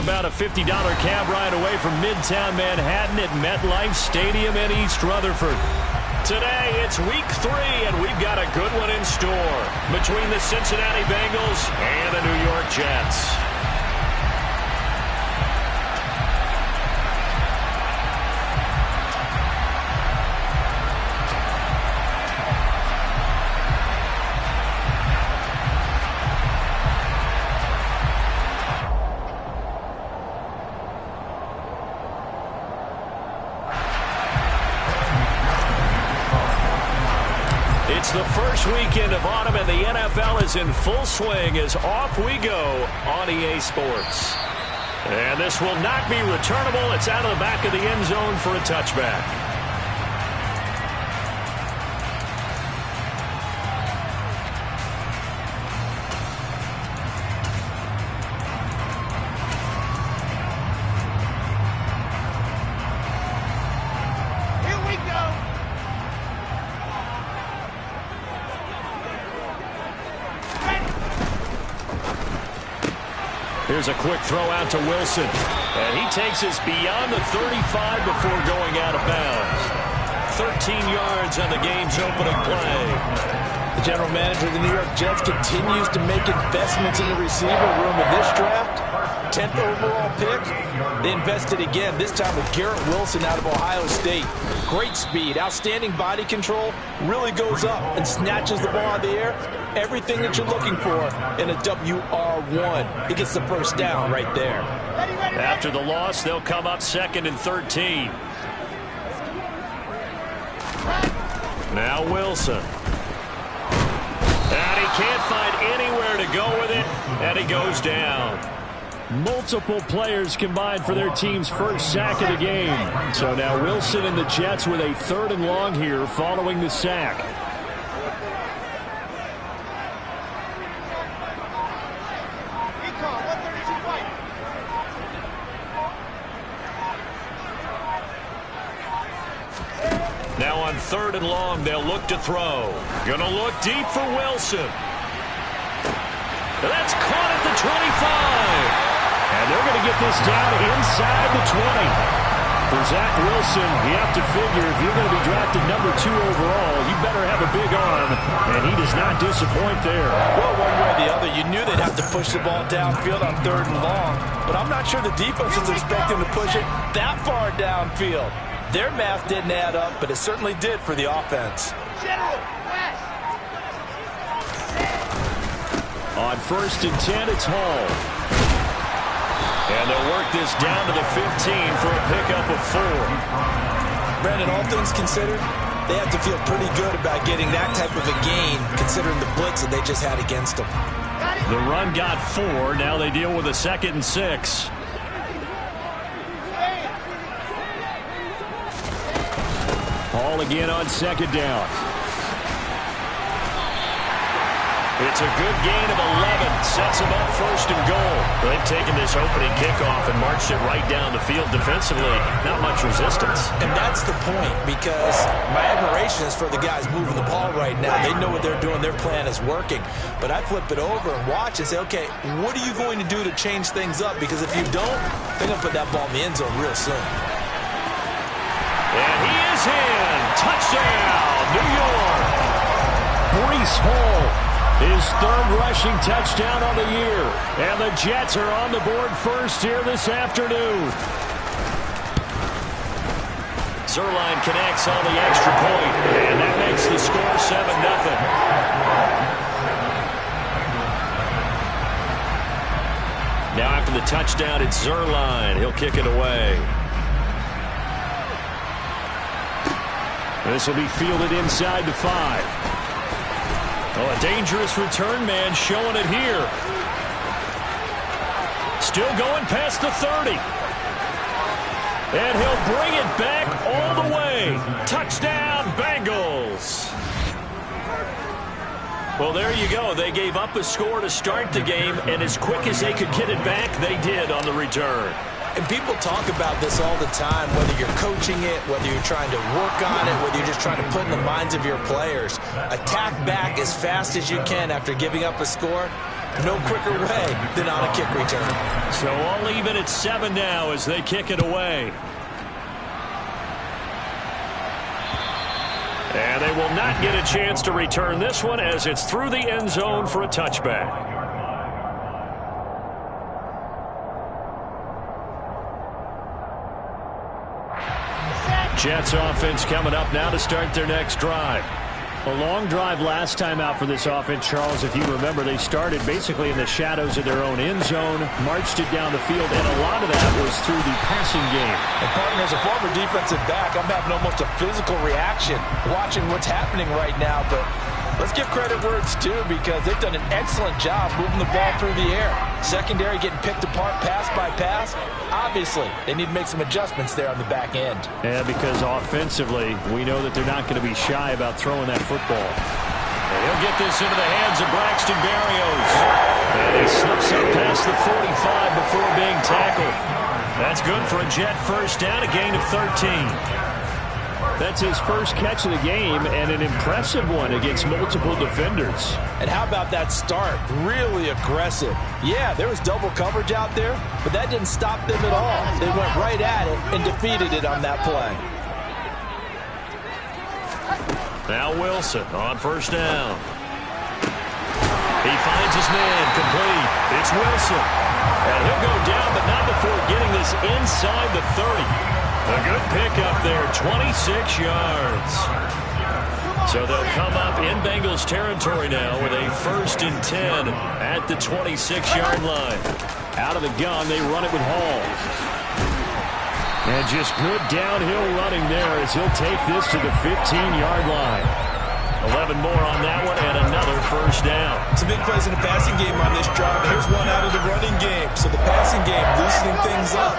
about a $50 cab ride away from Midtown Manhattan at MetLife Stadium in East Rutherford. Today, it's week 3, and we've got a good one in store between the Cincinnati Bengals and the New York Jets. It's the first weekend of autumn, and the NFL is in full swing as off we go on EA Sports. And this will not be returnable. It's out of the back of the end zone for a touchback. Here's a quick throw out to Wilson. And he takes us beyond the 35 before going out of bounds. 13 yards on the game's opening play. The general manager of the New York Jets continues to make investments in the receiver room in this draft. 10th overall pick. They invested again, this time with Garrett Wilson out of Ohio State. Great speed, outstanding body control, really goes up and snatches the ball out of the air. Everything that you're looking for in a WR1. He gets the first down right there. After the loss, they'll come up 2nd and 13. Now Wilson. And he can't find anywhere to go with it, and he goes down. Multiple players combined for their team's first sack of the game. So now Wilson and the Jets with a 3rd and long here following the sack. Now on 3rd and long, they'll look to throw. Gonna look deep for Wilson. That's caught at the 25. And they're going to get this down inside the 20. For Zach Wilson, you have to figure if you're going to be drafted number 2 overall, you better have a big arm, and he does not disappoint there. Well, one way or the other, you knew they'd have to push the ball downfield on 3rd and long, but I'm not sure the defense was expecting to push it that far downfield. Their math didn't add up, but it certainly did for the offense. On 1st and 10, it's Hall. And they'll work this down to the 15 for a pickup of 4. Brandon, all things considered, they have to feel pretty good about getting that type of a gain, considering the blitz that they just had against them. The run got 4. Now they deal with a 2nd and 6. Hall again on 2nd down. It's a good gain of 11. Sets them up 1st and goal. They've taken this opening kickoff and marched it right down the field defensively. Not much resistance. And that's the point, because my admiration is for the guys moving the ball right now. They know what they're doing. Their plan is working. But I flip it over and watch and say, okay, what are you going to do to change things up? Because if you don't, they're going to put that ball in the end zone real soon. And he is in. Touchdown, New York. Breece Hall. His 3rd rushing touchdown on the year. And the Jets are on the board first here this afternoon. Zerline connects on the extra point. And that makes the score 7-0. Now after the touchdown, it's Zerline. He'll kick it away. This will be fielded inside the 5. Oh, a dangerous return man showing it here. Still going past the 30. And he'll bring it back all the way. Touchdown, Bengals. Well, there you go. They gave up a score to start the game, and as quick as they could get it back, they did on the return. And people talk about this all the time, whether you're coaching it, whether you're trying to work on it, whether you're just trying to put in the minds of your players. Attack back as fast as you can after giving up a score. No quicker way than on a kick return. So all even at 7 now as they kick it away. And they will not get a chance to return this one as it's through the end zone for a touchback. Jets offense coming up now to start their next drive. A long drive last time out for this offense, Charles. If you remember, they started basically in the shadows of their own end zone, marched it down the field, and a lot of that was through the passing game. And partner, as a former defensive back, I'm having almost a physical reaction watching what's happening right now. But let's give credit where it's due because they've done an excellent job moving the ball through the air. Secondary getting picked apart pass by pass. Obviously, they need to make some adjustments there on the back end. Yeah, because offensively, we know that they're not going to be shy about throwing that football. And he'll get this into the hands of Braxton Berrios. And he slips up past the 45 before being tackled. That's good for a Jet first down, a gain of 13. That's his first catch of the game and an impressive one against multiple defenders. And how about that start? Really aggressive. Yeah, there was double coverage out there, but that didn't stop them at all. They went right at it and defeated it on that play. Now Wilson on first down. He finds his man complete. It's Wilson. And he'll go down, but not before getting this inside the 30. A good pickup there, 26 yards. So they'll come up in Bengals territory now with a 1st and 10 at the 26-yard line. Out of the gun, they run it with Hall. And just good downhill running there as he'll take this to the 15-yard line. 11 more on that one and another first down. Some big plays in the passing game on this drive. Here's one out of the running game. So the passing game loosening things up.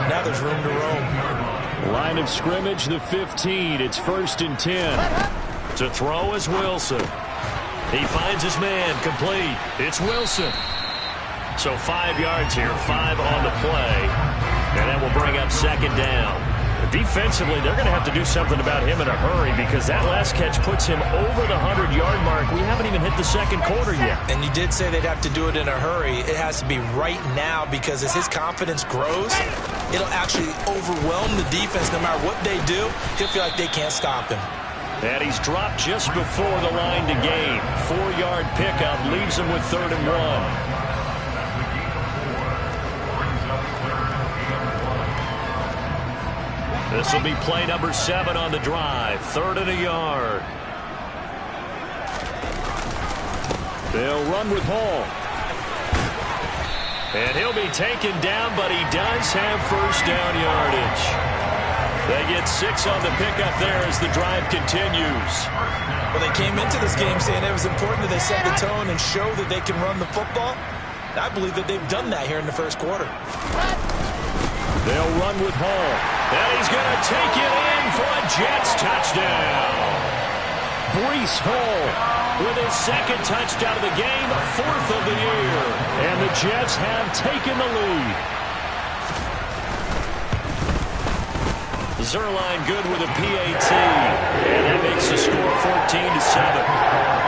Now there's room to roam. Line of scrimmage, the 15. It's 1st and 10. To throw is Wilson. He finds his man complete. It's Wilson. So 5 yards here, 5 on the play. And that will bring up 2nd down. Defensively, they're going to have to do something about him in a hurry because that last catch puts him over the 100-yard mark. We haven't even hit the 2nd quarter yet. And you did say they'd have to do it in a hurry. It has to be right now because as his confidence grows, it'll actually overwhelm the defense. No matter what they do, he'll feel like they can't stop him. And he's dropped just before the line to gain. 4-yard pickup leaves him with 3rd and 1. This will be play number 7 on the drive. 3rd and a yard. They'll run with Hall. And he'll be taken down, but he does have first down yardage. They get 6 on the pickup there as the drive continues. Well, they came into this game saying it was important that they set the tone and show that they can run the football. I believe that they've done that here in the first quarter. They'll run with Hall. And he's going to take it in for a Jets touchdown. Breece Hall with his 2nd touchdown of the game, 4th of the year. And the Jets have taken the lead. Zerline good with a PAT. And that makes the score 14-7.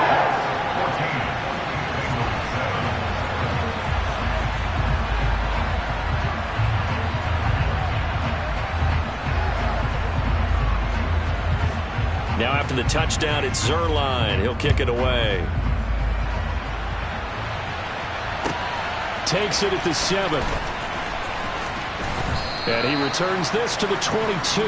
Now after the touchdown, it's Zerline. He'll kick it away. Takes it at the 7. And he returns this to the 22.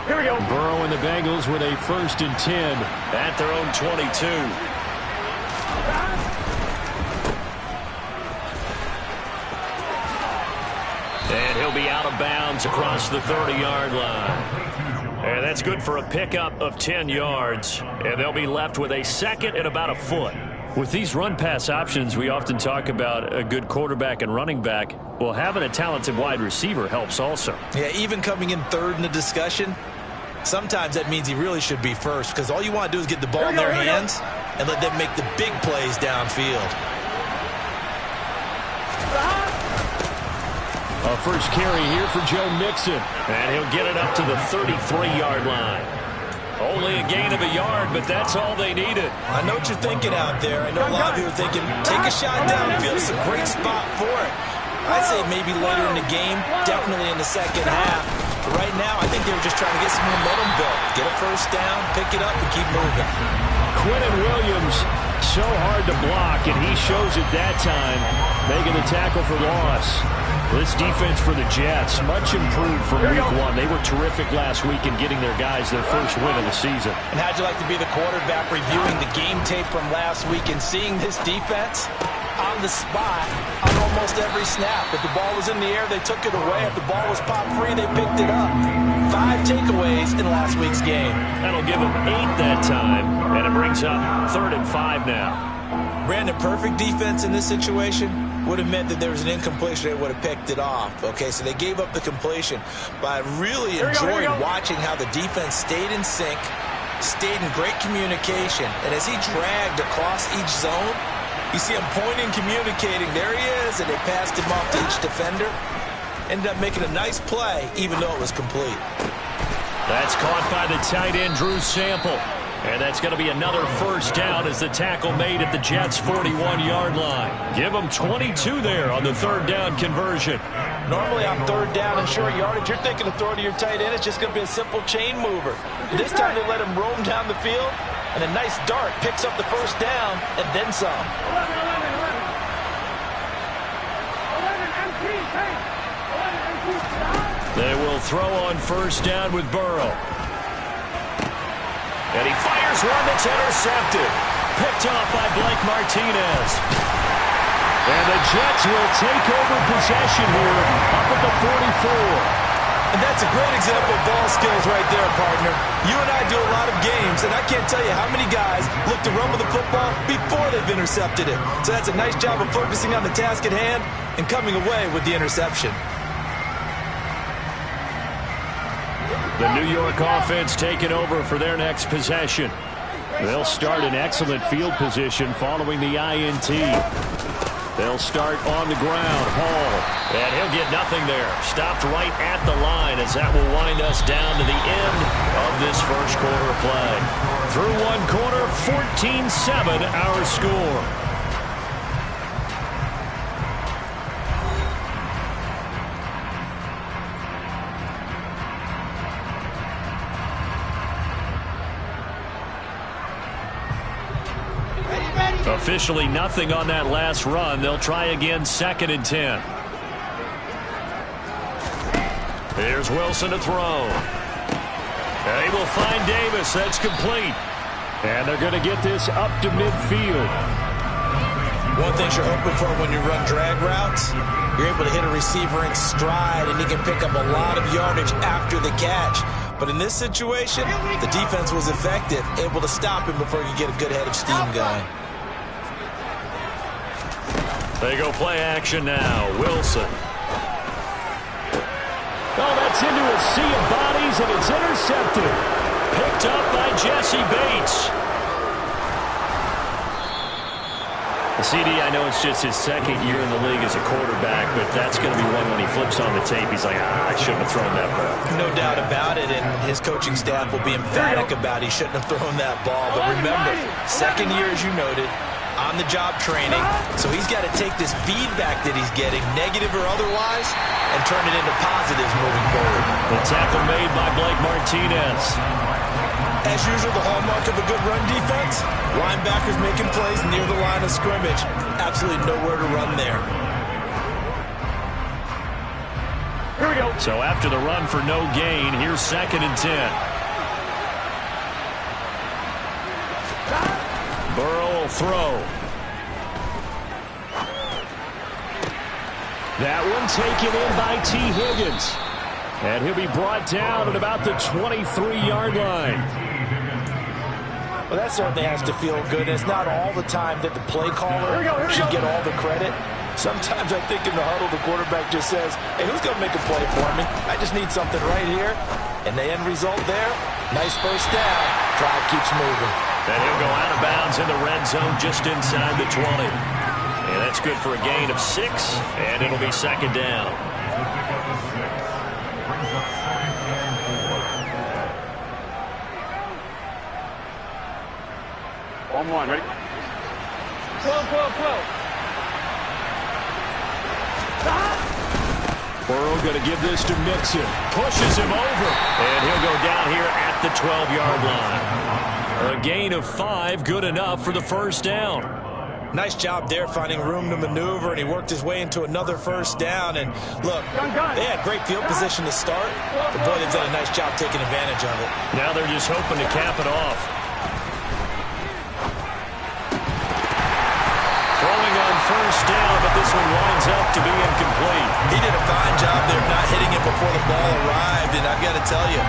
Here we go. Burrow and the Bengals with a 1st and 10 at their own 22. And he'll be out of bounds across the 30-yard line. And that's good for a pickup of 10 yards. And they'll be left with a 2nd and about a foot. With these run-pass options, we often talk about a good quarterback and running back. Well, having a talented wide receiver helps also. Yeah, even coming in 3rd in the discussion, Sometimes that means he really should be first because all you want to do is get the ball in their hands and let them make the big plays downfield. A first carry here for Joe Mixon, and he'll get it up to the 33-yard line. Only a gain of a yard, but that's all they needed. I know what you're thinking out there. I know a lot of you are thinking, take a shot downfield. It's a great spot for it. I'd say maybe later in the game, definitely in the second half. But right now, I think they were just trying to get some momentum built. Get a first down, pick it up, and keep moving. Quinnen Williams, so hard to block, and he shows it that time, making the tackle for loss. This defense for the Jets, much improved from week one. They were terrific last week in getting their guys their first win of the season. And how'd you like to be the quarterback reviewing the game tape from last week and seeing this defense on the spot on almost every snap? If the ball was in the air, they took it away. If the ball was pop free, they picked it up. 5 takeaways in last week's game. That'll give them 8 that time, and it brings up 3rd and 5 now. Brandon, perfect defense in this situation would have meant that there was an incompletion. They would have picked it off. Okay, so they gave up the completion. But I really enjoyed watching how the defense stayed in sync, stayed in great communication. And as he dragged across each zone, you see him pointing, communicating. There he is, and they passed him off to each defender. Ended up making a nice play, even though it was complete. That's caught by the tight end, Drew Sample. And that's going to be another first down as the tackle made at the Jets' 41-yard line. Give them 22 there on the 3rd down conversion. Normally on 3rd down and short yardage, you're thinking of throwing to your tight end. It's just going to be a simple chain mover. This time they let him roam down the field, and a nice dart picks up the first down and then some. They will throw on first down with Burrow. And he fires one that's intercepted. Picked off by Blake Martinez. And the Jets will take over possession here up at the 44. And that's a great example of ball skills right there, partner. You and I do a lot of games, and I can't tell you how many guys look to run with the football before they've intercepted it. So that's a nice job of focusing on the task at hand and coming away with the interception. The New York offense taking over for their next possession. They'll start in excellent field position following the INT. They'll start on the ground. Hall. And he'll get nothing there. Stopped right at the line as that will wind us down to the end of this first quarter play. Through one quarter, 14-7 our score. Officially nothing on that last run. They'll try again 2nd and 10. Here's Wilson to throw. They will find Davis. That's complete. And they're going to get this up to midfield. One thing you're hoping for when you run drag routes, you're able to hit a receiver in stride, and he can pick up a lot of yardage after the catch. But in this situation, the defense was effective, able to stop him before he could get a good head of steam going. They go play action now. Wilson. Oh, that's into a sea of bodies, and it's intercepted. Picked up by Jesse Bates. The CD, I know it's just his 2nd year in the league as a quarterback, but that's going to be one when he flips on the tape, he's like, I shouldn't have thrown that ball. No doubt about it, and his coaching staff will be emphatic about he shouldn't have thrown that ball. But remember, 2nd year, as you noted, on-the-job training, so he's got to take this feedback that he's getting, negative or otherwise, and turn it into positives moving forward. The tackle made by Blake Martinez. As usual, the hallmark of a good run defense, linebackers making plays near the line of scrimmage. Absolutely nowhere to run there. Here we go. So after the run for no gain, here's 2nd and 10. Burrow will throw. That one taken in by T. Higgins. And he'll be brought down at about the 23-yard line. Well, that certainly has to feel good. It's not all the time that the play caller should get all the credit. Sometimes I think in the huddle, the quarterback just says, hey, who's going to make a play for me? I just need something right here. And the end result there, nice first down. Drive keeps moving. And he'll go out of bounds in the red zone just inside the 20. And that's good for a gain of 6, and it'll be second down. On, ready? Flow. Burrow going to give this to Mixon. Pushes him over. And he'll go down here at the 12-yard line. A gain of 5, good enough for the first down. Nice job there finding room to maneuver, and he worked his way into another first down. And look, they had great field position to start, but boy, they've done a nice job taking advantage of it. Now they're just hoping to cap it off. Throwing on first down, but this one winds up to be incomplete. He did a fine job there of not hitting it before the ball arrived, and I've got to tell you,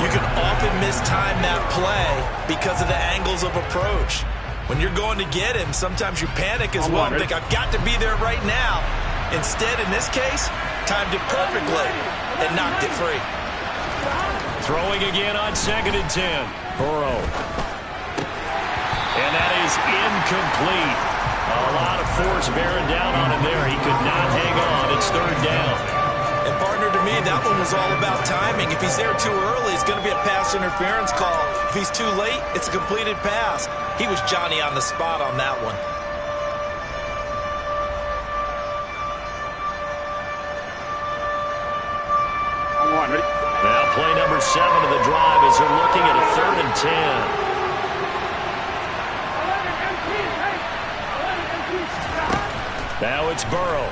you can often mistime that play because of the angles of approach. When you're going to get him, sometimes you panic as well and think, I've got to be there right now. Instead, in this case, timed it perfectly and knocked it free. Throwing again on 2nd and 10. Burrow. And that is incomplete. A lot of force bearing down on him there. He could not hang on. It's 3rd down. And partner, to me, that one was all about timing. If he's there too early, it's going to be a pass interference call. If he's too late, it's a completed pass. He was Johnny on the spot on that one. On, ready? Now play number 7 of the drive as they're looking at a 3rd and 10. Now it's Burrow.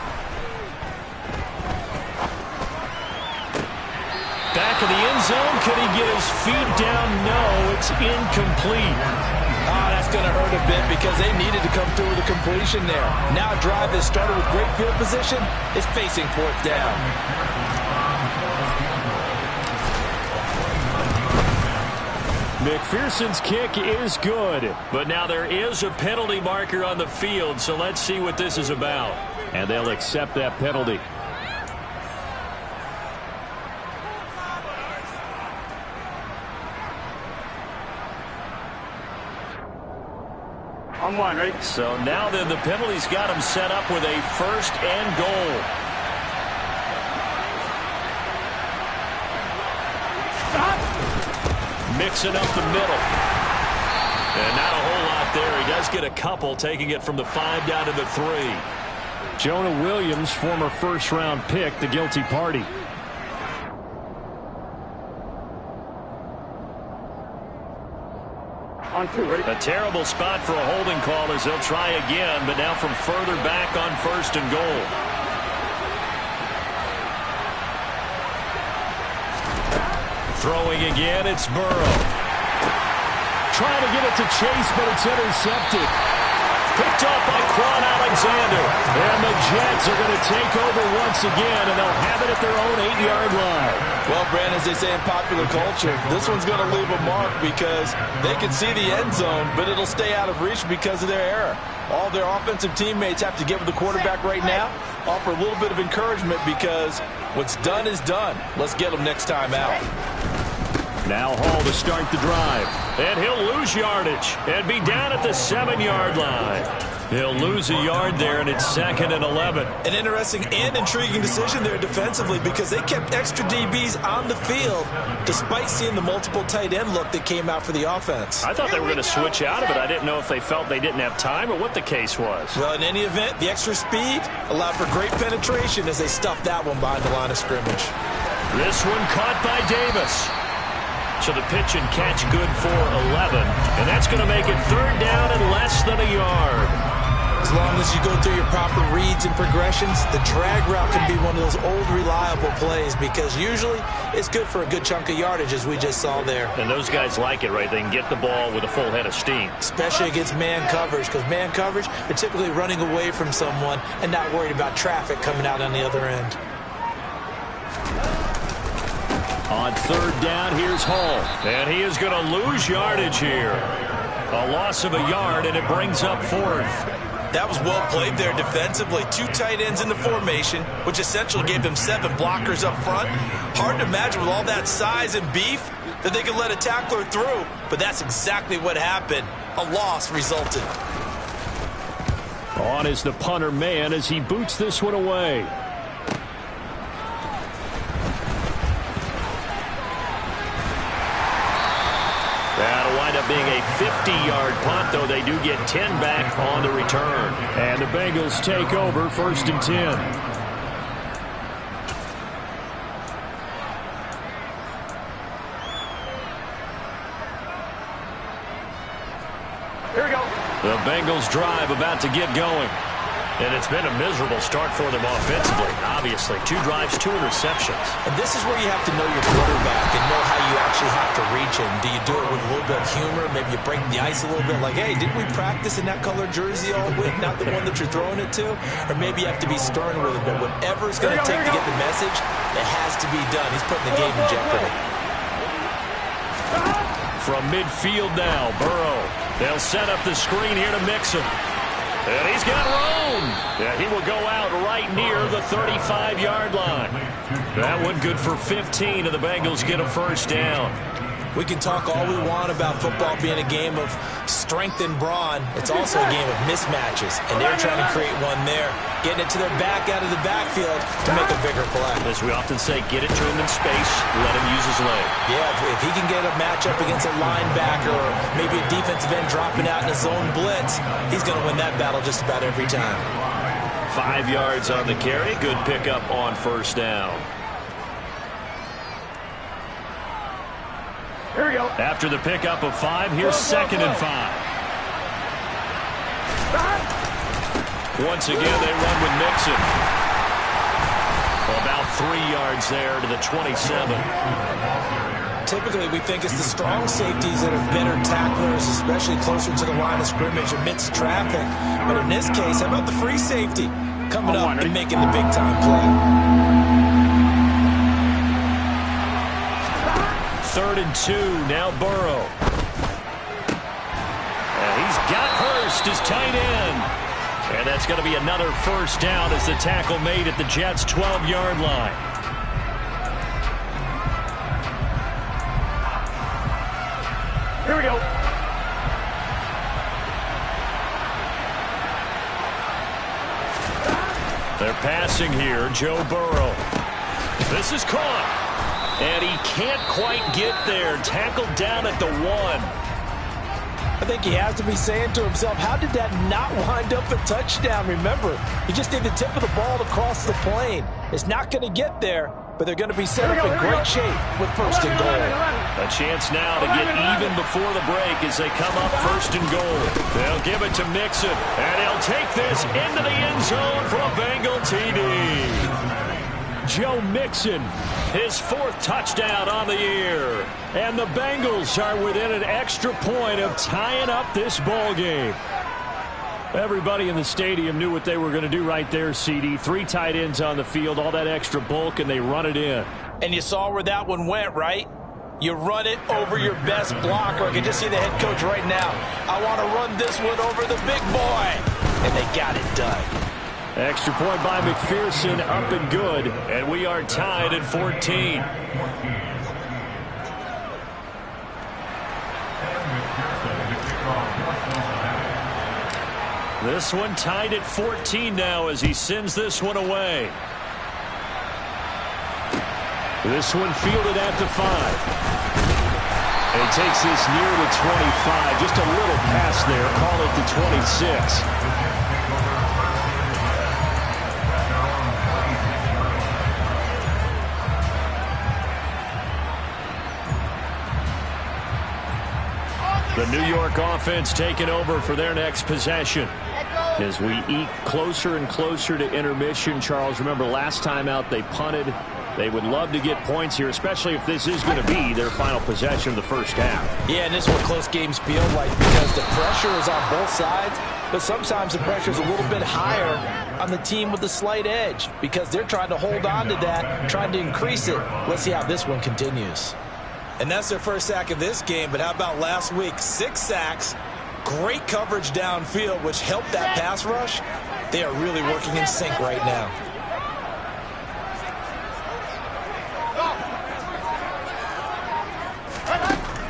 Back in the end zone. Could he get his feet down? No, it's incomplete. Oh, that's going to hurt a bit because they needed to come through with a completion there. Now a drive that started with great field position is facing 4th down. McPherson's kick is good, but now there is a penalty marker on the field, so let's see what this is about. And they'll accept that penalty. On 1, ready? So now then the penalty's got him set up with a 1st and goal. Stop! Mixing up the middle. And not a whole lot there. He does get a couple, taking it from the 5 down to the 3. Jonah Williams, former first-round pick, the guilty party. On 2, ready? A terrible spot for a holding call as they'll try again, but now from further back on 1st and goal. Throwing again, it's Burrow. Trying to get it to Chase, but it's intercepted. Picked off by Quan Alexander. And the Jets are going to take over once again, and they'll have it at their own 8-yard line. Well, Brandon, as they say in popular culture, this one's going to leave a mark because they can see the end zone, but it'll stay out of reach because of their error. All their offensive teammates have to give the quarterback right now, offer a little bit of encouragement because what's done is done. Let's get them next time out. Now Hall to start the drive. And he'll lose yardage and be down at the 7-yard line. He'll lose a yard there, and it's 2nd and 11. An interesting and intriguing decision there defensively because they kept extra DBs on the field despite seeing the multiple tight end look that came out for the offense. I thought they were going to switch out of it. I didn't know if they felt they didn't have time or what the case was. Well, in any event, the extra speed allowed for great penetration as they stuffed that one behind the line of scrimmage. This one caught by Davis. So the pitch and catch good for 11. And that's going to make it 3rd down and less than a yard. As long as you go through your proper reads and progressions, the drag route can be one of those old reliable plays because usually it's good for a good chunk of yardage as we just saw there. And those guys like it, right? They can get the ball with a full head of steam. Especially against man coverage because man coverage, they're typically running away from someone and not worried about traffic coming out on the other end. On 3rd down, here's Hall. And he is going to lose yardage here. A loss of a yard, and it brings up 4th. That was well played there defensively. 2 tight ends in the formation, which essentially gave them 7 blockers up front. Hard to imagine with all that size and beef that they could let a tackler through, but that's exactly what happened. A loss resulted. On is the punter man as he boots this one away. That'll wind up being a 50-yard punt, though they do get 10 back on the return. And the Bengals take over 1st and 10. Here we go. The Bengals drive about to get going. And it's been a miserable start for them offensively, obviously. 2 drives, 2 interceptions. And this is where you have to know your quarterback and know how you actually have to reach him. Do you do it with a little bit of humor? Maybe you break the ice a little bit like, hey, didn't we practice in that color jersey all week, not the one that you're throwing it to? Or maybe you have to be stern with him. But whatever it's going to take to get the message, it has to be done. He's putting the game in jeopardy. From midfield now, Burrow. They'll set up the screen here to Mixon. And he's got room. Yeah, he will go out right near the 35-yard line. That one good for 15, and the Bengals get a first down. We can talk all we want about football being a game of strength and brawn. It's also a game of mismatches, and they're trying to create one there, getting it to their back out of the backfield to make a bigger play. As we often say, get it to him in space, let him use his leg. Yeah, if he can get a matchup against a linebacker or maybe a defensive end dropping out in a zone blitz, he's going to win that battle just about every time. 5 yards on the carry. Good pickup on first down. Here we go. After the pickup of 5, here's 2nd and 5. Once again, they run with Mixon. About 3 yards there to the 27. Typically, we think it's the strong safeties that are better tacklers, especially closer to the line of scrimmage amidst traffic. But in this case, how about the free safety coming up and making the big-time play? 3rd and 2, now Burrow. And he's got Hurst as tight end. And that's going to be another first down as the tackle made at the Jets' 12-yard line. Here we go. They're passing here, Joe Burrow. This is caught. And he can't quite get there. Tackled down at the 1. I think he has to be saying to himself, how did that not wind up a touchdown? Remember, he just need the tip of the ball to cross the plane. It's not going to get there, but they're going to be set up in great shape with 1st and goal. A chance now to get even before the break as they come up 1st and goal. They'll give it to Mixon, and he'll take this into the end zone for a Bengal TD. Joe Mixon, his 4th touchdown on the year. And the Bengals are within an extra point of tying up this ball game. Everybody in the stadium knew what they were going to do right there, CD. 3 tight ends on the field, all that extra bulk, and they run it in. And you saw where that one went, right? You run it over your best blocker. I can just see the head coach right now. I want to run this one over the big boy. And they got it done. Extra point by McPherson, up and good, and we are tied at 14. This one tied at 14 now as he sends this one away. This one fielded at the 5. And he takes this near the 25, just a little pass there, call it the 26. The New York offense taking over for their next possession. As we eke closer and closer to intermission, Charles, remember last time out they punted. They would love to get points here, especially if this is going to be their final possession of the first half. Yeah, and this is what close games feel like because the pressure is on both sides, but sometimes the pressure is a little bit higher on the team with the slight edge because they're trying to hold on to that, trying to increase it. Let's see how this one continues. And that's their first sack of this game, but how about last week? 6 sacks, Great coverage downfield, which helped that pass rush. They are really working in sync right now.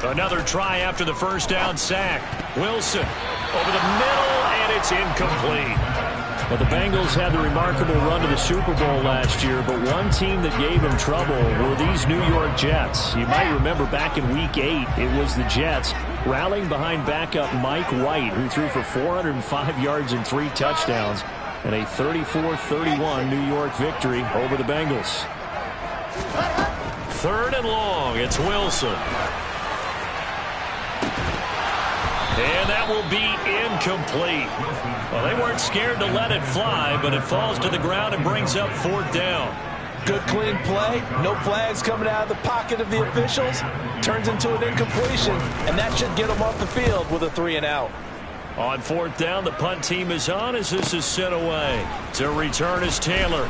Another try after the first down sack. Wilson over the middle, and it's incomplete. Well, the Bengals had the remarkable run to the Super Bowl last year, but one team that gave them trouble were these New York Jets. You might remember back in Week 8, it was the Jets rallying behind backup Mike White, who threw for 405 yards and 3 touchdowns, and a 34-31 New York victory over the Bengals. 3rd and long. It's Wilson. And that will be incomplete. Well, they weren't scared to let it fly, but it falls to the ground and brings up 4th down. Good, clean play. No flags coming out of the pocket of the officials. Turns into an incompletion, and that should get them off the field with a 3-and-out. On 4th down, the punt team is on as this is sent away. To return is Taylor.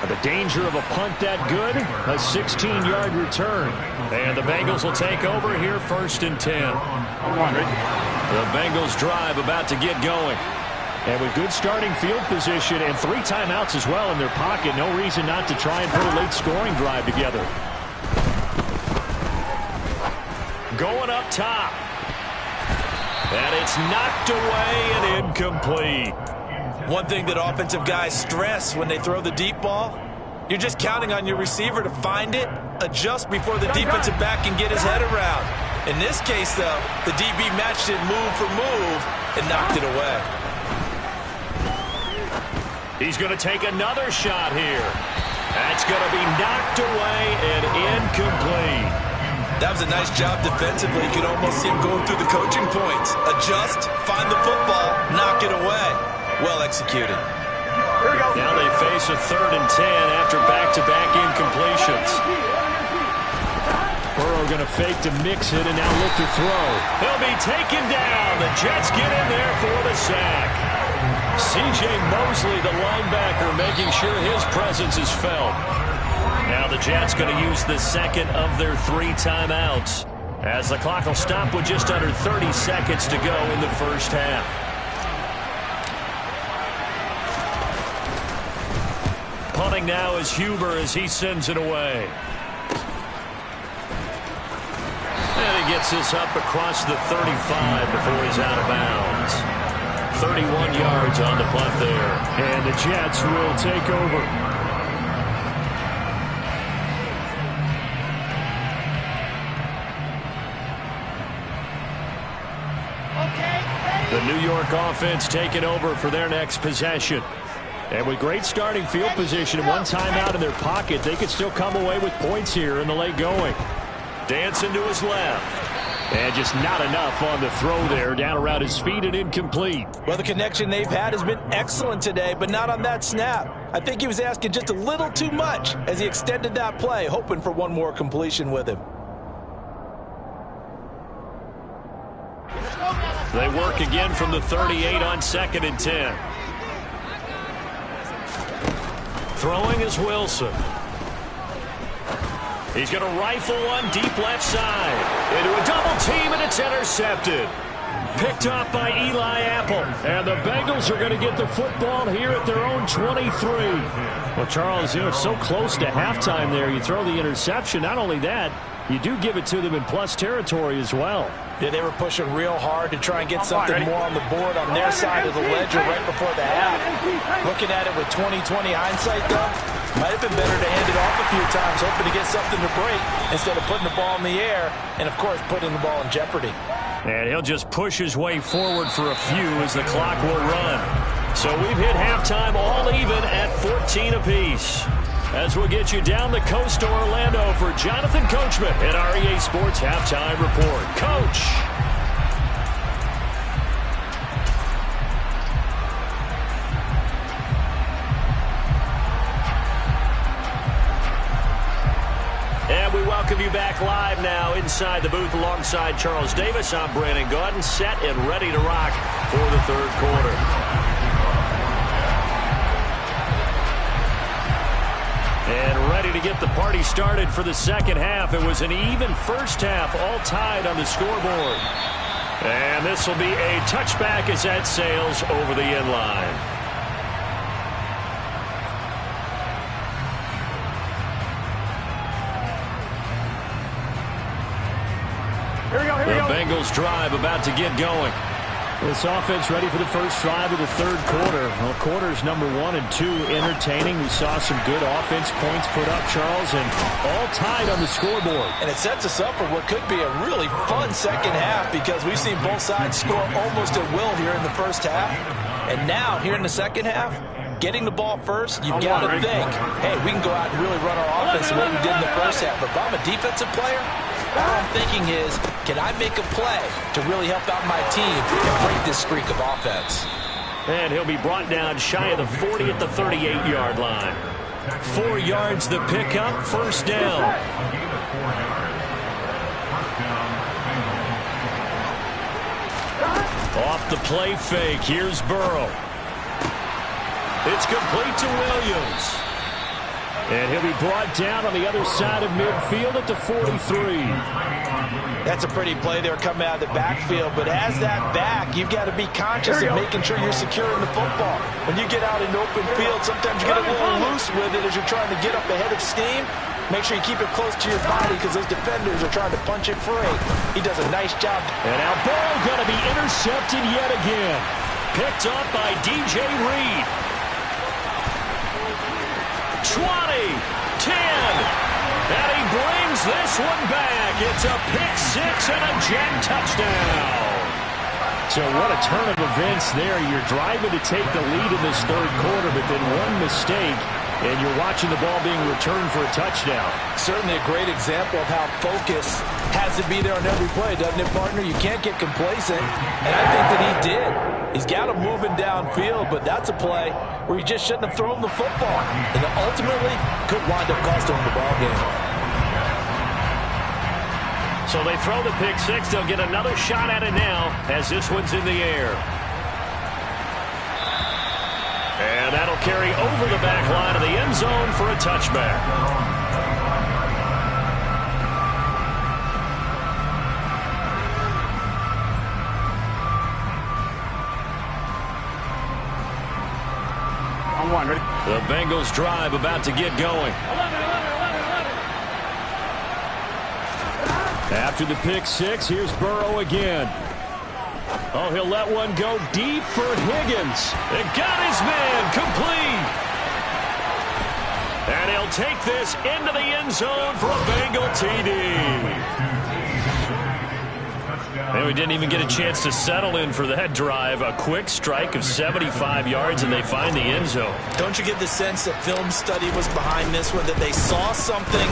The danger of a punt that good, a 16-yard return. And the Bengals will take over here 1st and 10. The Bengals drive about to get going. And with good starting field position and 3 timeouts as well in their pocket, no reason not to try and put a late scoring drive together. Going up top. And it's knocked away and incomplete. One thing that offensive guys stress when they throw the deep ball, you're just counting on your receiver to find it, adjust before the defensive back can get his head around. In this case, though, the DB matched it move for move and knocked it away. He's going to take another shot here. That's going to be knocked away and incomplete. That was a nice job defensively. You could almost see him going through the coaching points. Adjust, find the football, knock it away. Well executed. Now they face a 3rd and 10 after back-to-back incompletions. Burrow going to fake to mix it and now look to throw. He'll be taken down. The Jets get in there for the sack. C.J. Mosley, the linebacker, making sure his presence is felt. Now the Jets going to use the second of their 3 timeouts, as the clock will stop with just under 30 seconds to go in the first half. Punting now is Huber as he sends it away. And he gets this up across the 35 before he's out of bounds. 31 yards on the punt there. And the Jets will take over. The New York offense taking over for their next possession. And with great starting field position and 1 timeout in their pocket, they could still come away with points here in the late going. Dancing to his left. And just not enough on the throw there, down around his feet and incomplete. Well, the connection they've had has been excellent today, but not on that snap. I think he was asking just a little too much as he extended that play, hoping for one more completion with him. They work again from the 38 on 2nd and 10. Throwing is Wilson. He's going to rifle one deep left side. Into a double team, and it's intercepted. Picked off by Eli Apple. And the Bengals are going to get the football here at their own 23. Well, Charles, you know, so close to halftime there. You throw the interception. Not only that, you do give it to them in plus territory as well. Yeah, they were pushing real hard to try and get something more on the board on their side of the ledger right before the half. Looking at it with 20/20 hindsight, though, might have been better to hand it off a few times, hoping to get something to break instead of putting the ball in the air and, of course, putting the ball in jeopardy. And he'll just push his way forward for a few as the clock will run. So we've hit halftime all even at 14 apiece. As we'll get you down the coast to Orlando for Jonathan Coachman at our EA Sports Halftime Report. Coach. And we welcome you back live now inside the booth alongside Charles Davis. I'm Brandon Gaudin, set and ready to rock for the 3rd quarter. And ready to get the party started for the second half. It was an even first half, all tied on the scoreboard. And this will be a touchback as that sails over the end line. The Bengals drive about to get going. This offense ready for the first drive of the third quarter. Well, quarters number 1 and 2 entertaining. We saw some good offense points put up, Charles, and all tied on the scoreboard. And it sets us up for what could be a really fun second half because we've seen both sides score almost at will here in the first half. And now, here in the second half, getting the ball first, you've got to think, hey, we can go out and really run our offense the way we did in the first half. But if I'm a defensive player, all I'm thinking is, can I make a play to really help out my team and break this streak of offense? And he'll be brought down shy of the 40 at the 38-yard line. 4 yards the pickup, first down. Off the play fake, here's Burrow. It's complete to Williams. And he'll be brought down on the other side of midfield at the 43. That's a pretty play there coming out of the backfield. But as that back, you've got to be conscious of making sure you're securing the football. When you get out in open field, sometimes you get a little loose with it as you're trying to get up ahead of steam. Make sure you keep it close to your body because those defenders are trying to punch it free. He does a nice job. And now Burrow going to be intercepted yet again. Picked up by DJ Reed. 20, 10, and he brings this one back. It's a pick six and a jet touchdown. So what a turn of events there. You're driving to take the lead in this third quarter, but then one mistake, and you're watching the ball being returned for a touchdown. Certainly a great example of how focus has to be there on every play, doesn't it, partner? You can't get complacent, and I think that he did. He's got him moving downfield, but that's a play where he just shouldn't have thrown the football, and ultimately could wind up costing him the ball game. So they throw the pick six. They'll get another shot at it now as this one's in the air. And that'll carry over the back line of the end zone for a touchback. The Bengals drive about to get going. After the pick six, here's Burrow again. Oh, he'll let one go deep for Higgins. It got his man complete. And he'll take this into the end zone for a Bengal TD. And we didn't even get a chance to settle in for that drive. A quick strike of 75 yards, and they find the end zone. Don't you get the sense that film study was behind this one, that they saw something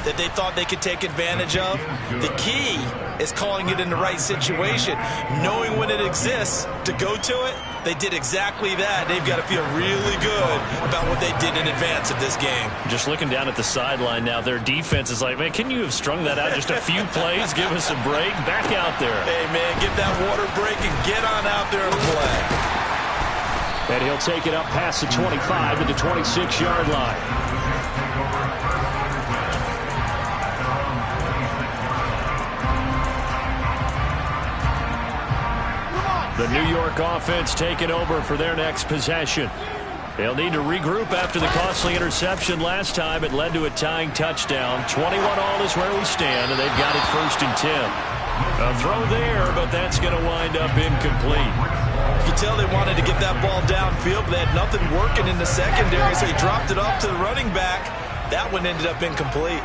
that they thought they could take advantage of? The key is calling it in the right situation, knowing when it exists to go to it. They did exactly that. They've got to feel really good about what they did in advance of this game. Just looking down at the sideline now, their defense is like, man, can you have strung that out just a few plays? Give us a break. Back out there. Hey, man, get that water break and get on out there and play. And he'll take it up past the 25 to the 26-yard line. The New York offense taking over for their next possession. They'll need to regroup after the costly interception last time. It led to a tying touchdown. 21 all is where we stand, and they've got it 1st and 10. A throw there, but that's going to wind up incomplete. You can tell they wanted to get that ball downfield, but they had nothing working in the secondary, so he dropped it off to the running back. That one ended up incomplete.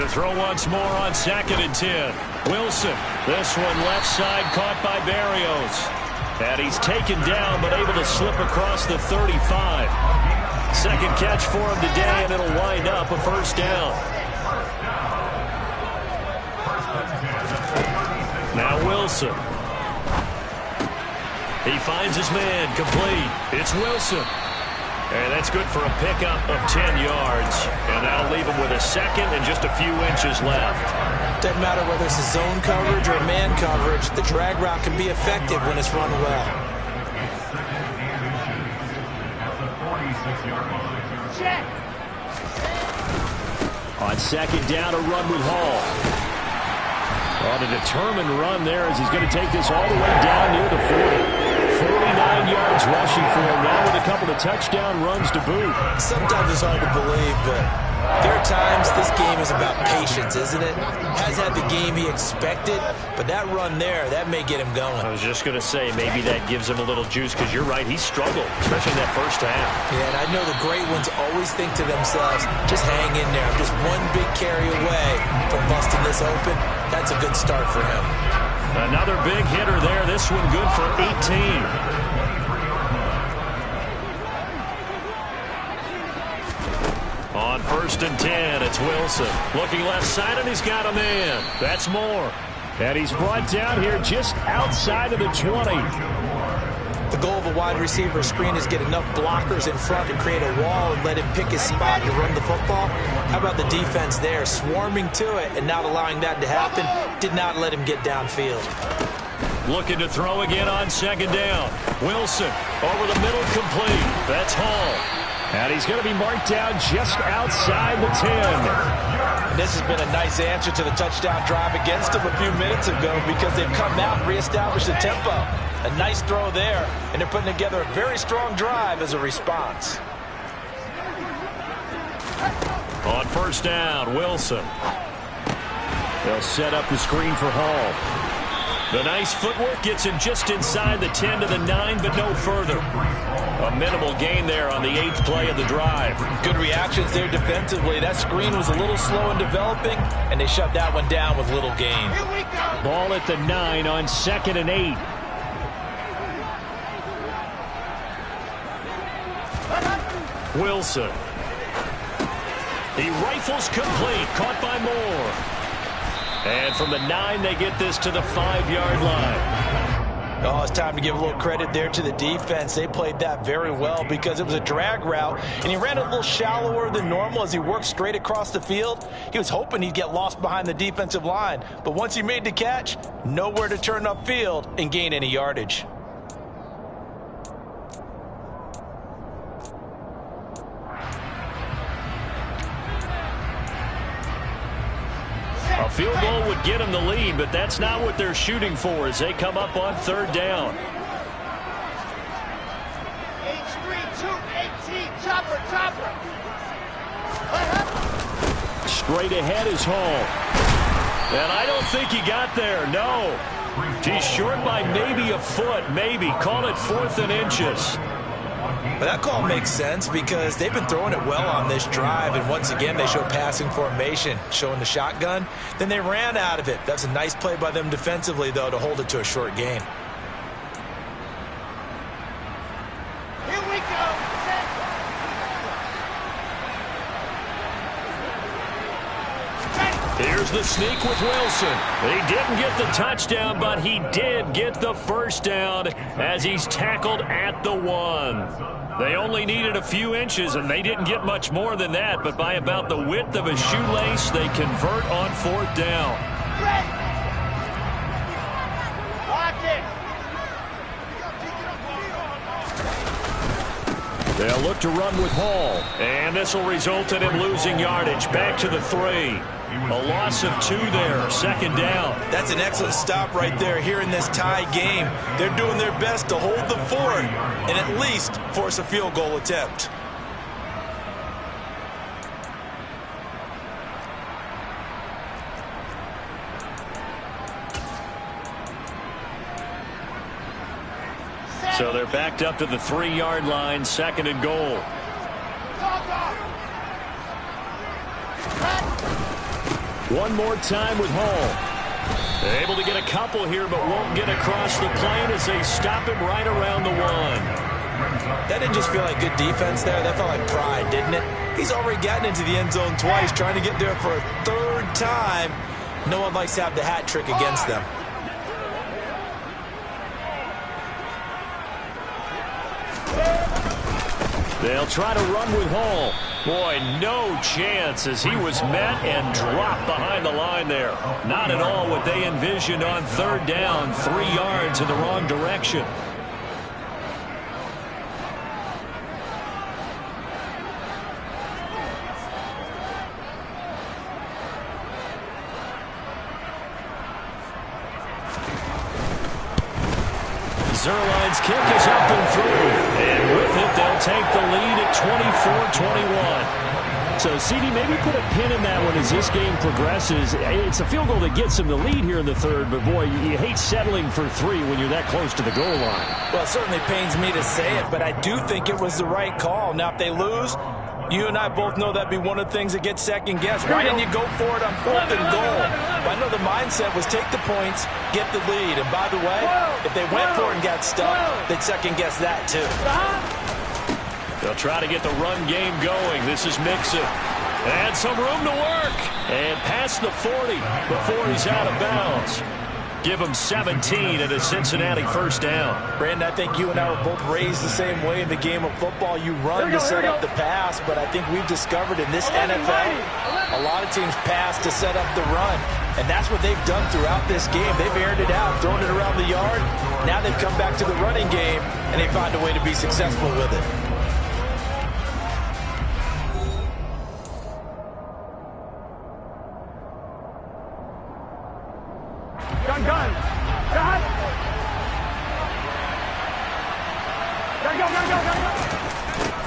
To throw once more on 2nd and 10. Wilson, this one left side caught by Barrios. And he's taken down but able to slip across the 35. Second catch for him today, and it'll wind up a first down. Now Wilson. He finds his man complete. It's Wilson. And that's good for a pickup of 10 yards. And that'll leave him with a second and just a few inches left. Doesn't matter whether it's a zone coverage or man coverage, the drag route can be effective when it's run well. Check. On second down, a run with Hall. On a determined run there as he's going to take this all the way down near the 40. 49 yards rushing for him now with a couple of touchdown runs to boot. Sometimes it's hard to believe, but there are times this game is about patience, isn't it? Has had the game he expected, but that run there, that may get him going. I was just going to say, maybe that gives him a little juice, because you're right, he struggled, especially in that first half. Yeah, and I know the great ones always think to themselves, just hang in there. I'm just one big carry away from busting this open. That's a good start for him. Another big hitter there. This one good for 18. On 1st and 10, it's Wilson. Looking left side, and he's got a man. That's Moore. And he's brought down here just outside of the 20. The goal of a wide receiver screen is get enough blockers in front to create a wall and let him pick his spot to run the football. How about the defense there, swarming to it and not allowing that to happen? Did not let him get downfield. Looking to throw again on second down. Wilson over the middle, complete. That's Hall. And he's going to be marked down just outside the 10. And this has been a nice answer to the touchdown drive against them a few minutes ago because they've come out and reestablished the tempo. A nice throw there, and they're putting together a very strong drive as a response. On 1st down, Wilson. They'll set up the screen for Hall. The nice footwork gets him just inside the 10 to the 9, but no further. A minimal gain there on the 8th play of the drive. Good reactions there defensively. That screen was a little slow in developing, and they shut that one down with little gain. Ball at the 9 on 2nd and 8. Wilson. He rifles complete. Caught by Moore. And from the 9, they get this to the 5-yard line. Oh, it's time to give a little credit there to the defense. They played that very well because it was a drag route, and he ran a little shallower than normal as he worked straight across the field. He was hoping he'd get lost behind the defensive line, but once he made the catch, nowhere to turn upfield and gain any yardage. A field goal would get them the lead, but that's not what they're shooting for as they come up on 3rd down. Straight ahead is Hall. And I don't think he got there, no. He's short by maybe a foot, maybe. Call it 4th and inches. But that call makes sense because they've been throwing it well on this drive, and once again they show passing formation, showing the shotgun. Then they ran out of it. That's a nice play by them defensively, though, to hold it to a short gain. Here we go. Here's the sneak with Wilson. He didn't get the touchdown, but he did get the first down as he's tackled at the 1. They only needed a few inches, and they didn't get much more than that, but by about the width of a shoelace, they convert on 4th down. They'll look to run with Hall, and this will result in him losing yardage. Back to the 3. A loss of 2 there, 2nd down. That's an excellent stop right there here in this tie game. They're doing their best to hold the fort and at least force a field goal attempt. So they're backed up to the 3-yard line, 2nd and goal. One more time with Hall. Able to get a couple here, but won't get across the plane as they stop him right around the 1. That didn't just feel like good defense there. That felt like pride, didn't it? He's already gotten into the end zone twice, trying to get there for a 3rd time. No one likes to have the hat trick against them. They'll try to run with Hall. Boy, no chance as he was met and dropped behind the line there. Not at all what they envisioned on 3rd down, 3 yards in the wrong direction. Zerline's kick is up and through. And with it, they'll take the lead at 24-21. So, CD, maybe put a pin in that one as this game progresses. It's a field goal that gets them the lead here in the third, but, boy, you hate settling for 3 when you're that close to the goal line. Well, it certainly pains me to say it, but I do think it was the right call. Now, if they lose, you and I both know that'd be one of the things that gets second-guessed. Why didn't you go for it on 4th and goal? But I know the mindset was take the points, get the lead. And, by the way, if they went for it and got stuffed, they'd second-guess that, too. They'll try to get the run game going. This is Mixon. And some room to work. And past the 40 before he's out of bounds. Give him 17 and a Cincinnati first down. Brandon, I think you and I were both raised the same way in the game of football. You run to set up the pass, but I think we've discovered in this NFL, a lot of teams pass to set up the run. And that's what they've done throughout this game. They've aired it out, thrown it around the yard. Now they've come back to the running game, and they find a way to be successful with it.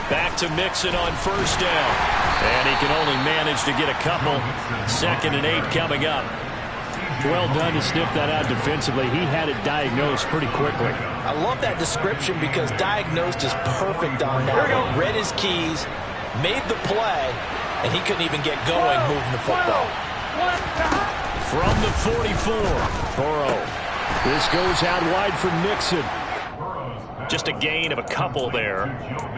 Back to Mixon on first down. And he can only manage to get a couple. 2nd and 8 coming up. Well done to sniff that out defensively. He had it diagnosed pretty quickly. I love that description because diagnosed is perfect on that one. Read his keys, made the play, and he couldn't even get going moving the football. From the 44, Burrow. This goes out wide for Mixon. Just a gain of a couple there.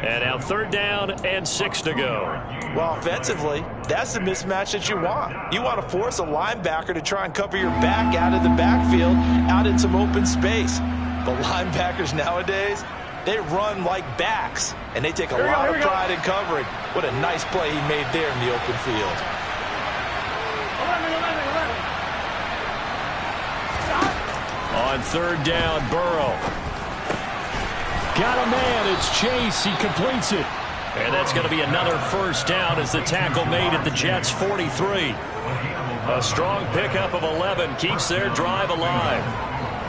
And now 3rd down and 6 to go. Well, offensively, that's the mismatch that you want. You want to force a linebacker to try and cover your back out of the backfield, out in some open space. But linebackers nowadays, they run like backs, and they take a lot of pride in covering. What a nice play he made there in the open field. On 3rd down, Burrow. Got a man. It's Chase. He completes it. And that's going to be another first down as the tackle made at the Jets' 43. A strong pickup of 11 keeps their drive alive.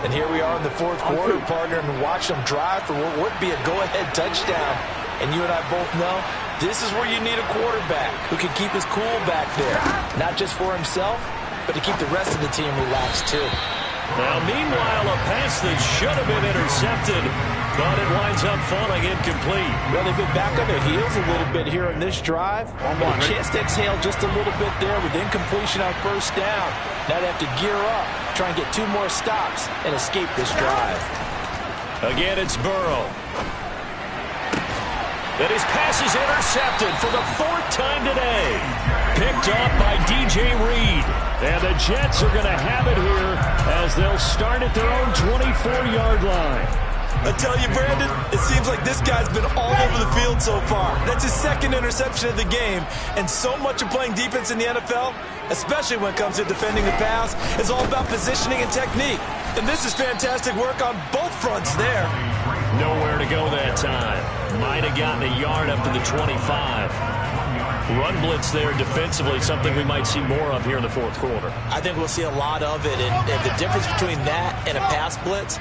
And here we are in the 4th quarter, partner, and watch them drive for what would be a go-ahead touchdown. And you and I both know this is where you need a quarterback who can keep his cool back there. Not just for himself, but to keep the rest of the team relaxed, too. Now, meanwhile, a pass that should have been intercepted, but it winds up falling incomplete. Well, they've been back on their heels a little bit here in this drive. A chance to exhale just a little bit there with incompletion on first down. Now they have to gear up, try and get 2 more stops and escape this drive. Again, it's Burrow. And his pass is intercepted for the 4th time today. Picked up by DJ Reed. And the Jets are going to have it here as they'll start at their own 24-yard line. I tell you, Brandon, it seems like this guy's been all over the field so far. That's his 2nd interception of the game. And so much of playing defense in the NFL, especially when it comes to defending the pass, is all about positioning and technique. And this is fantastic work on both fronts there. Nowhere to go that time. Might have gotten a yard up to the 25. Run blitz there defensively, something we might see more of here in the 4th quarter. I think we'll see a lot of it. And the difference between that and a pass blitz,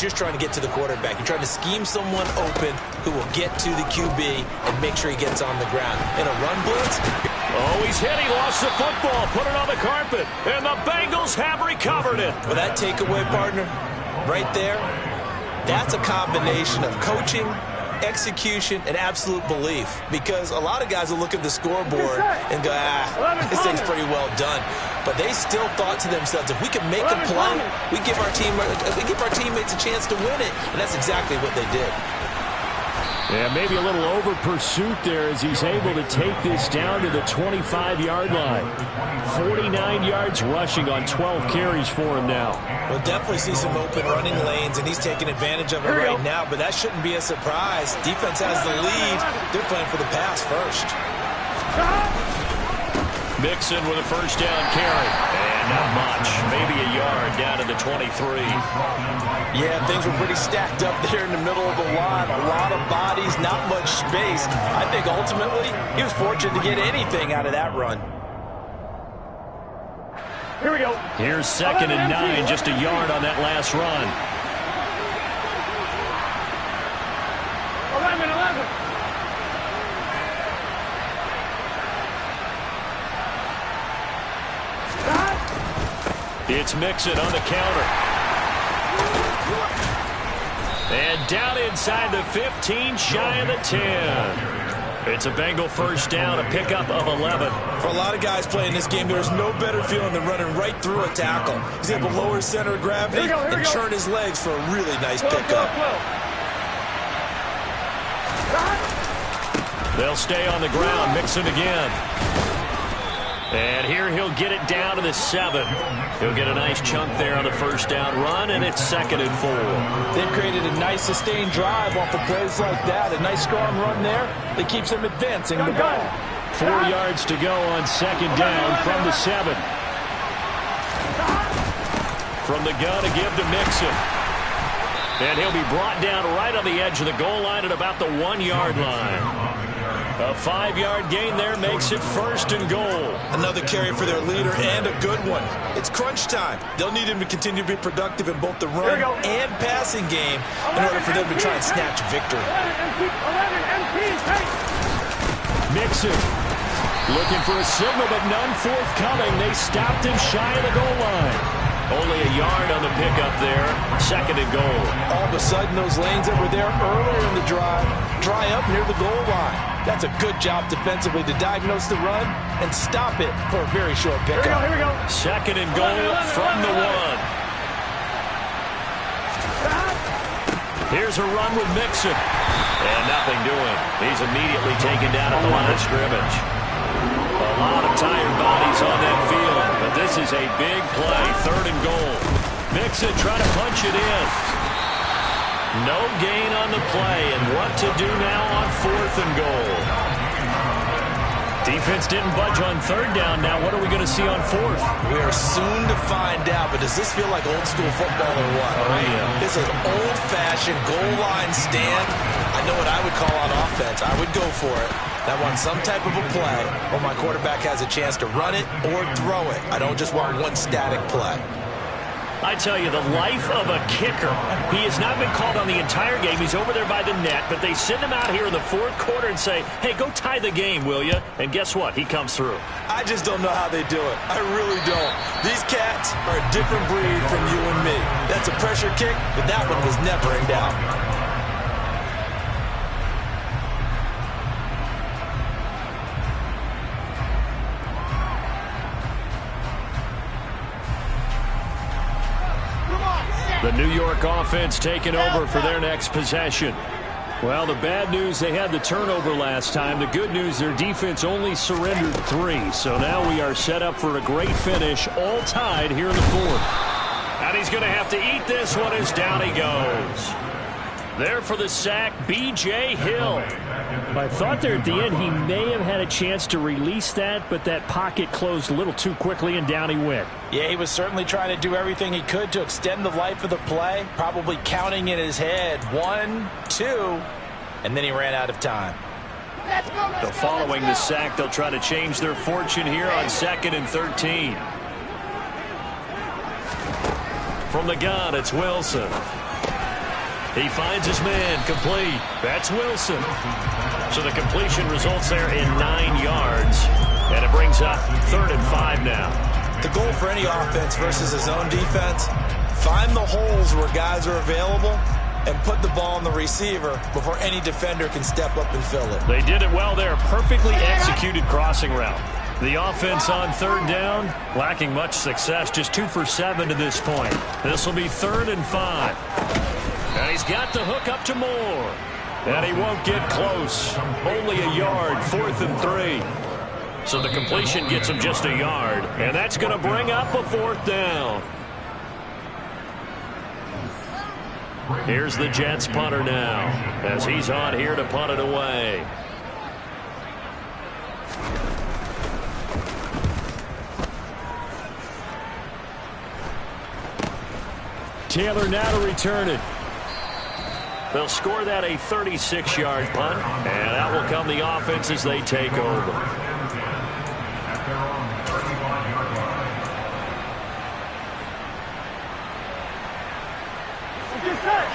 you're trying to get to the quarterback. You're trying to scheme someone open who will get to the QB and make sure he gets on the ground. In a run blitz, oh, he's hit. He lost the football. Put it on the carpet. And the Bengals have recovered it. well, that takeaway, partner, right there, that's a combination of coaching, execution, and absolute belief, because a lot of guys will look at the scoreboard and go, this thing's pretty well done. But they still thought to themselves, if we can make a play, we give our teammates a chance to win it. And that's exactly what they did. Yeah, maybe a little over pursuit there as he's able to take this down to the 25-yard line. 49 yards rushing on 12 carries for him now. We'll definitely see some open running lanes, and he's taking advantage of it right now, but that shouldn't be a surprise. Defense has the lead. They're playing for the pass first. Mixon with a first down carry. And not much. Maybe a yard down to the 23. Yeah, things were pretty stacked up there in the middle of the line. A lot of bodies, not much space. I think ultimately he was fortunate to get anything out of that run. Here we go. Here's 2nd and 9, just a yard on that last run. It's Mixon on the counter. And down inside the 15, shy of the 10. It's a Bengal first down, a pickup of 11. For a lot of guys playing this game, there's no better feeling than running right through a tackle. He's able to lower his center of gravity and churn his legs for a really nice pickup. They'll stay on the ground. Mixon again. And here he'll get it down to the 7. He'll get a nice chunk there on the first down run, and it's 2nd and 4. They've created a nice sustained drive off of plays like that. A nice strong run there that keeps them advancing the ball. 4 yards to go on 2nd down from the 7. From the gun to give to Mixon. And he'll be brought down right on the edge of the goal line at about the 1-yard line. A 5-yard gain there makes it 1st and goal. Another carry for their leader and a good one. It's crunch time. They'll need him to continue to be productive in both the run and passing game in order for them to try and snatch victory. Mixon looking for a signal, but none forthcoming. They stopped him shy of the goal line. Only a yard on the pickup there. 2nd and goal. All of a sudden, those lanes that were there earlier in the drive dry up near the goal line. That's a good job defensively to diagnose the run and stop it for a very short pickup. Here we go. 2nd and goal from the 1. Here's a run with Mixon. And nothing doing. He's immediately taken down at the line of scrimmage. A lot of tired bodies on that field, but this is a big play. 3rd and goal. Mixon trying to punch it in. No gain on the play, and what to do now on 4th and goal. Defense didn't budge on 3rd down. Now what are we going to see on 4th? We are soon to find out, but does this feel like old school football or what? Oh, yeah. This is old-fashioned goal line stand. I know what I would call on offense. I would go for it. I want some type of a play where my quarterback has a chance to run it or throw it. I don't just want one static play. I tell you, the life of a kicker. He has not been called on the entire game. He's over there by the net, but they send him out here in the 4th quarter and say, hey, go tie the game, will you? And guess what? He comes through. I just don't know how they do it. I really don't. These cats are a different breed from you and me. That's a pressure kick, but that one was never in doubt. The New York offense taking over for their next possession. Well, the bad news, they had the turnover last time. The good news, their defense only surrendered 3. So now we are set up for a great finish, all tied here in the 4th. And he's going to have to eat this one as down he goes. There for the sack, B.J. Hill. I thought there at the end he may have had a chance to release that, but that pocket closed a little too quickly and down he went. Yeah, he was certainly trying to do everything he could to extend the life of the play, probably counting in his head 1, 2, and then he ran out of time. So following the sack, they'll try to change their fortune here on 2nd and 13. From the gun, it's Wilson. He finds his man, complete. That's Wilson. So the completion results there in 9 yards. And it brings up 3rd and 5 now. The goal for any offense versus a zone defense, find the holes where guys are available and put the ball on the receiver before any defender can step up and fill it. They did it well there. Perfectly executed crossing route. The offense on 3rd down, lacking much success. Just 2 for 7 to this point. This will be 3rd and 5. And he's got the hook up to Moore. And he won't get close. Only a yard, 4th and 3. So the completion gets him just a yard. And that's going to bring up a 4th down. Here's the Jets punter now, as he's on here to punt it away. Taylor now to return it. They'll score that a 36-yard punt, and out will come the offense as they take over.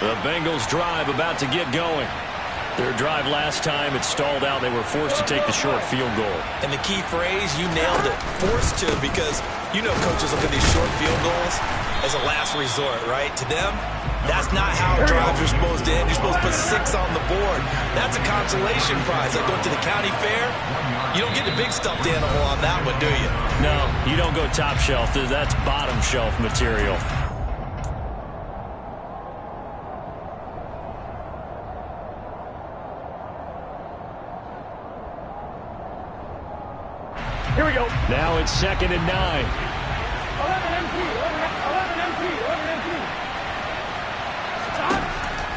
The Bengals drive about to get going. Their drive last time, it stalled out. They were forced to take the short field goal. And the key phrase, you nailed it, forced to, because you know coaches look at these short field goals as a last resort, right? To them, that's not how drives are supposed to end. You're supposed to put 6 on the board. That's a consolation prize. Like going to the county fair, you don't get the big stuffed animal on that one, do you? No, you don't go top shelf. That's bottom shelf material. Here we go. Now it's 2nd and 9. 11 MP.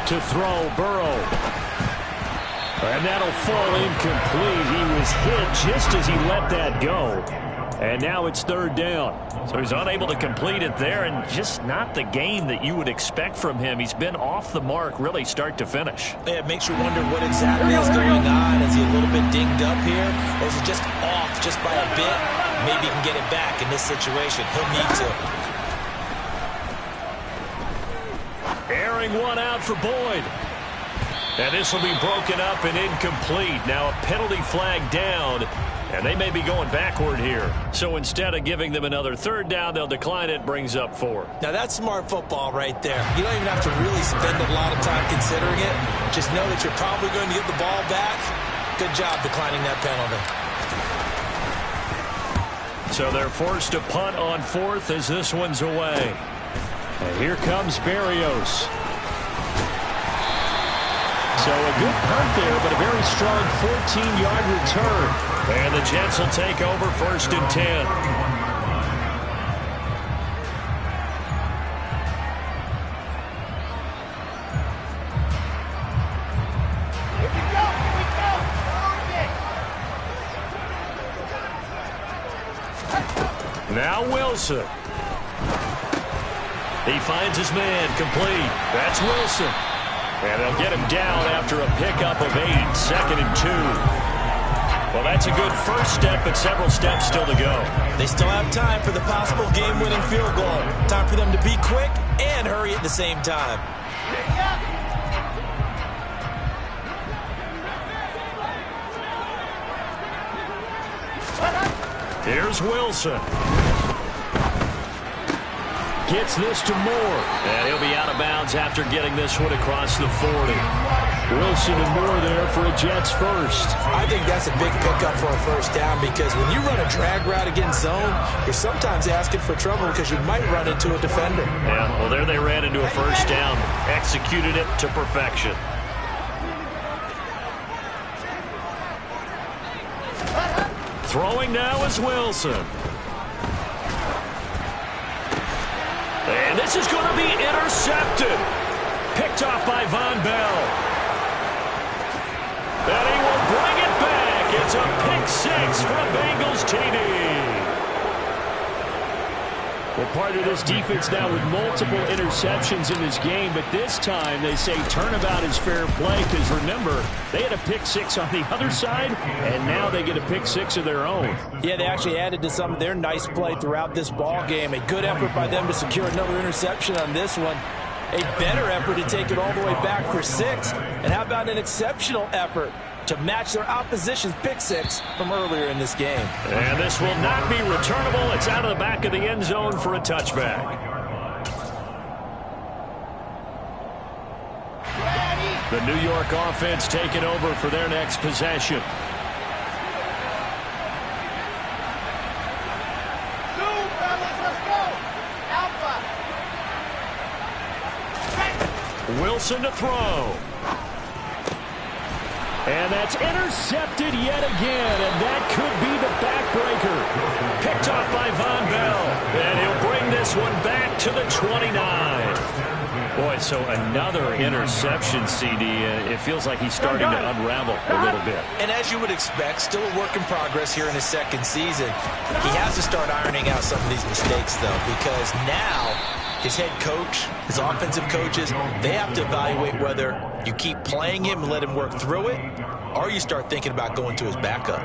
To throw, Burrow. And that'll fall incomplete. He was hit just as he let that go. And now it's 3rd down. So he's unable to complete it there, and just not the game that you would expect from him. He's been off the mark really start to finish. Yeah, it makes you wonder what exactly is going on. Is he a little bit dinged up here, or is he just off just by a bit? Maybe he can get it back in this situation. He'll need to. Airing one out for Boyd. And this will be broken up and incomplete. Now a penalty flag down, and they may be going backward here. So instead of giving them another 3rd down, they'll decline it, brings up 4. Now that's smart football right there. You don't even have to really spend a lot of time considering it. Just know that you're probably going to get the ball back. Good job declining that penalty. So they're forced to punt on 4th as this one's away. And here comes Berrios. So a good punt there, but a very strong 14-yard return. And the Jets will take over 1st and 10. Now Wilson. He finds his man, complete. That's Wilson. And they'll get him down after a pickup of 8, 2nd and 2. Well, that's a good first step, but several steps still to go. They still have time for the possible game-winning field goal. Time for them to be quick and hurry at the same time. Here's Wilson. Gets this to Moore. And he'll be out of bounds after getting this one across the 40. Wilson and Moore there for a Jets first. I think that's a big pickup for a 1st down, because when you run a drag route against zone, you're sometimes asking for trouble because you might run into a defender. Yeah, well, there they ran into a 1st down. Executed it to perfection. Throwing now is Wilson. And this is going to be intercepted. Picked off by Von Bell. And he will bring it back. It's a pick 6 for a Bengals TD. Well, part of this defense now with multiple interceptions in this game, but this time they say turnabout is fair play, because remember, they had a pick 6 on the other side, and now they get a pick 6 of their own. Yeah, they actually added to some of their nice play throughout this ball game. A good effort by them to secure another interception on this one. A better effort to take it all the way back for 6. And how about an exceptional effort to match their opposition's pick 6 from earlier in this game. And this will not be returnable. It's out of the back of the end zone for a touchback. The New York offense taking over for their next possession. Wilson to throw. And that's intercepted yet again, and that could be the backbreaker. Picked off by Von Bell, and he'll bring this one back to the 29. Boy, so another interception, CD. It feels like he's starting to unravel a little bit. And as you would expect, still a work in progress here in his 2nd season. He has to start ironing out some of these mistakes, though, because now his head coach, his offensive coaches, they have to evaluate whether you keep playing him and let him work through it, or you start thinking about going to his backup.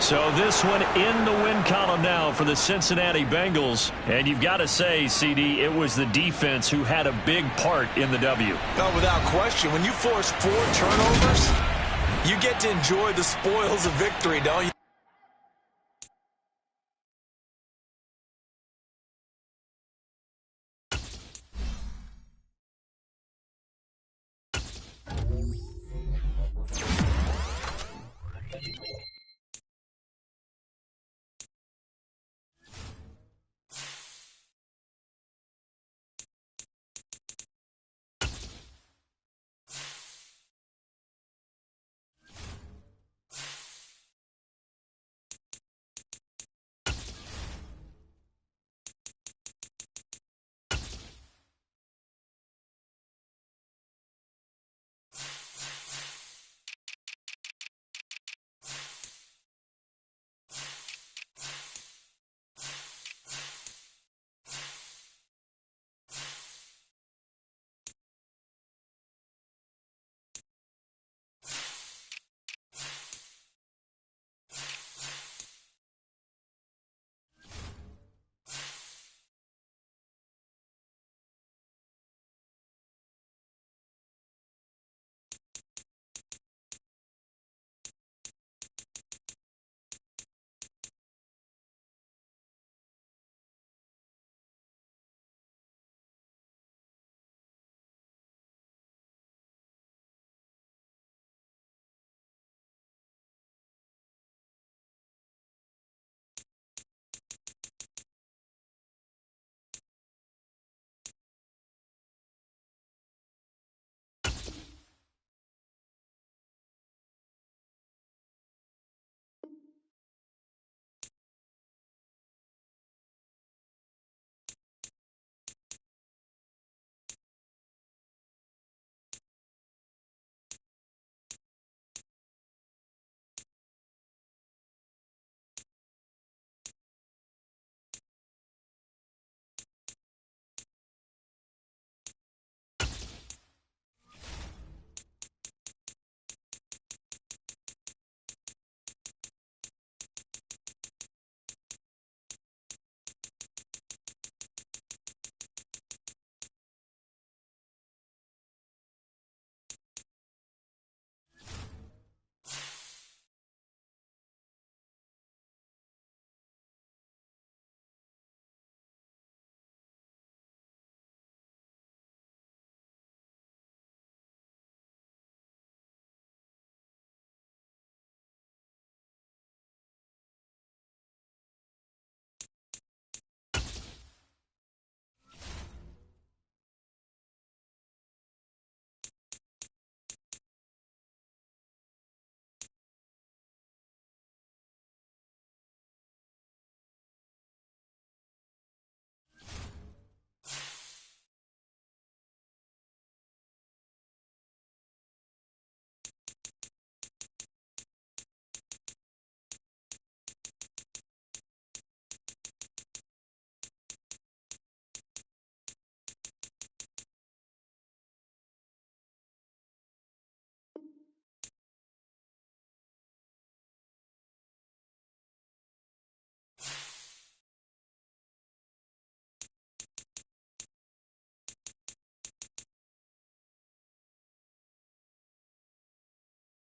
So this one in the win column now for the Cincinnati Bengals. And you've got to say, CD, it was the defense who had a big part in the W. No, without question. When you force 4 turnovers, you get to enjoy the spoils of victory, don't you?